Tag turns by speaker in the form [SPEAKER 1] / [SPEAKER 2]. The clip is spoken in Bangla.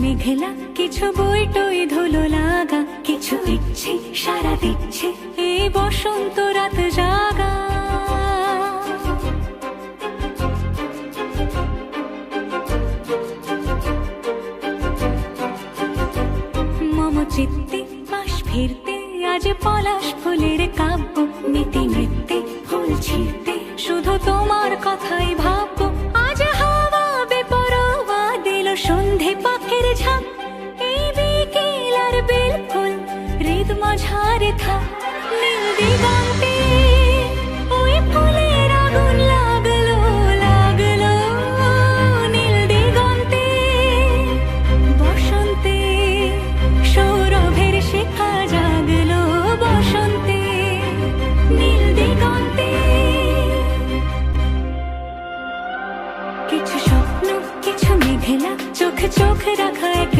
[SPEAKER 1] মেঘলা কিছু বই টই ধুলো লাগা, কিছু ইচ্ছে সারা দিচ্ছে এই বসন্ত রাত জাগা। মম চিত্তে পাশ ফিরতে আজ পলাশ ফুলের কাব্য, নীতি নৃত্যে ফুল ছিঁড়তে শুধু তোমার কথাই ভাববো। আজ হাওয়া বেপরোয়া দিল সন্ধে পাখির ঝাঁক, এই বিকেল আর বেলফুল হৃদ মাঝারে থাক। নীল দিগন্তে ওই ফুলের আগুন লাগলো লাগলো, নীল দিগন্তে বসন্তে সৌরভের শিখা জাগলো। বসন্তে নীল দিগন্তে কিছু স্বপ্ন কিছু মেঘলা, চোখ চোখ রাখা এক